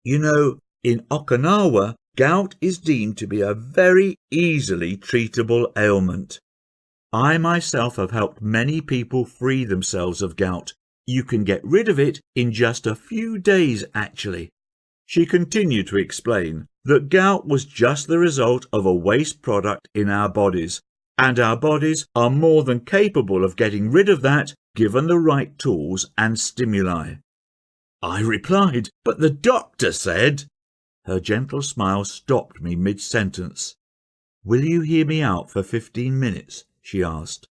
You know, in Okinawa, gout is deemed to be a very easily treatable ailment. I myself have helped many people free themselves of gout. You can get rid of it in just a few days, actually. She continued to explain that gout was just the result of a waste product in our bodies, and our bodies are more than capable of getting rid of that given the right tools and stimuli. I replied, "But the doctor said—" Her gentle smile stopped me mid-sentence. "Will you hear me out for 15 minutes?" she asked.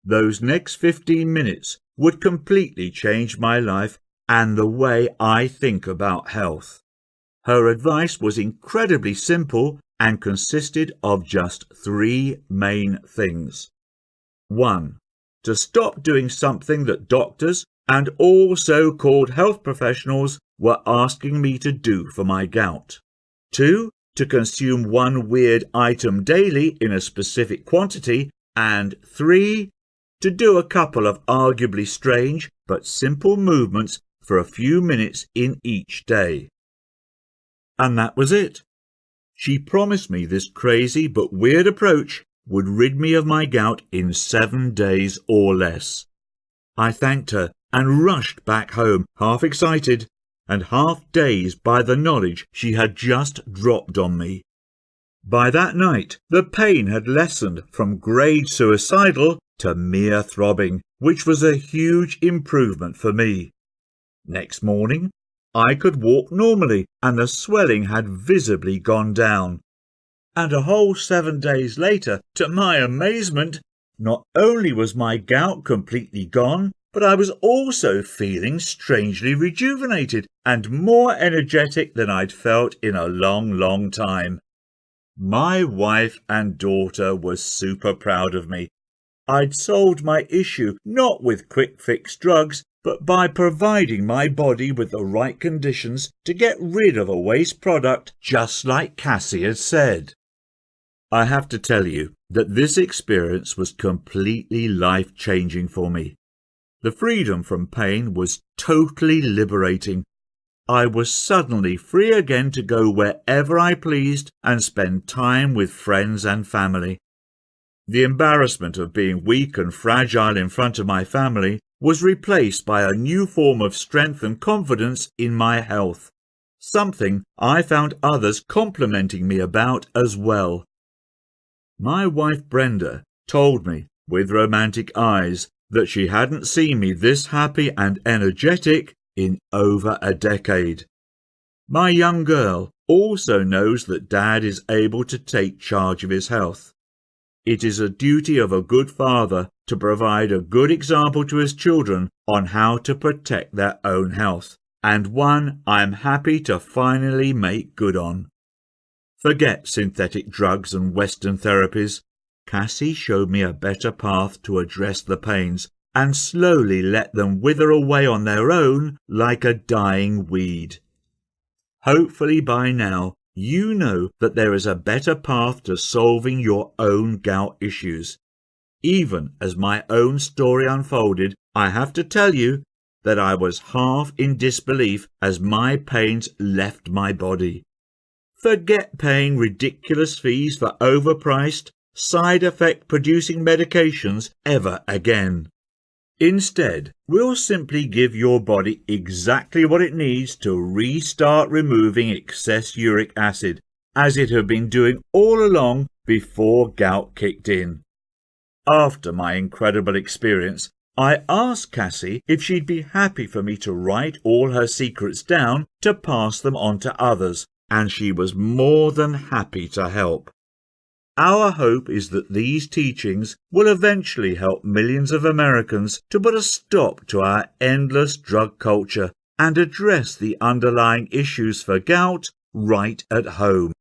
Those next 15 minutes would completely change my life and the way I think about health. Her advice was incredibly simple and consisted of just 3 main things. 1. To stop doing something that doctors and all so-called health professionals were asking me to do for my gout. 2. To consume one weird item daily in a specific quantity. And 3. To do a couple of arguably strange but simple movements for a few minutes in each day. And that was it. She promised me this crazy but weird approach would rid me of my gout in 7 days or less. I thanked her and rushed back home, half excited and half dazed by the knowledge she had just dropped on me. By that night, the pain had lessened from grade suicidal to mere throbbing, which was a huge improvement for me. Next morning, I could walk normally and the swelling had visibly gone down. And a whole 7 days later, to my amazement, not only was my gout completely gone, but I was also feeling strangely rejuvenated and more energetic than I'd felt in a long time. My wife and daughter were super proud of me. I'd solved my issue not with quick-fix drugs, but by providing my body with the right conditions to get rid of a waste product, just like Cassie had said. I have to tell you that this experience was completely life-changing for me. The freedom from pain was totally liberating. I was suddenly free again to go wherever I pleased and spend time with friends and family. The embarrassment of being weak and fragile in front of my family was replaced by a new form of strength and confidence in my health, something I found others complimenting me about as well. My wife Brenda told me, with romantic eyes, that she hadn't seen me this happy and energetic in over a decade. My young girl also knows that Dad is able to take charge of his health. It is a duty of a good father to provide a good example to his children on how to protect their own health, and one I am happy to finally make good on. Forget synthetic drugs and Western therapies. Cassie showed me a better path to address the pains and slowly let them wither away on their own like a dying weed. Hopefully by now you know that there is a better path to solving your own gout issues. Even as my own story unfolded, I have to tell you that I was half in disbelief as my pains left my body. Forget paying ridiculous fees for overpriced, side effect producing medications ever again. Instead, we'll simply give your body exactly what it needs to restart removing excess uric acid, as it had been doing all along before gout kicked in. After my incredible experience, I asked Cassie if she'd be happy for me to write all her secrets down to pass them on to others, and she was more than happy to help. Our hope is that these teachings will eventually help millions of Americans to put a stop to our endless drug culture and address the underlying issues for gout right at home.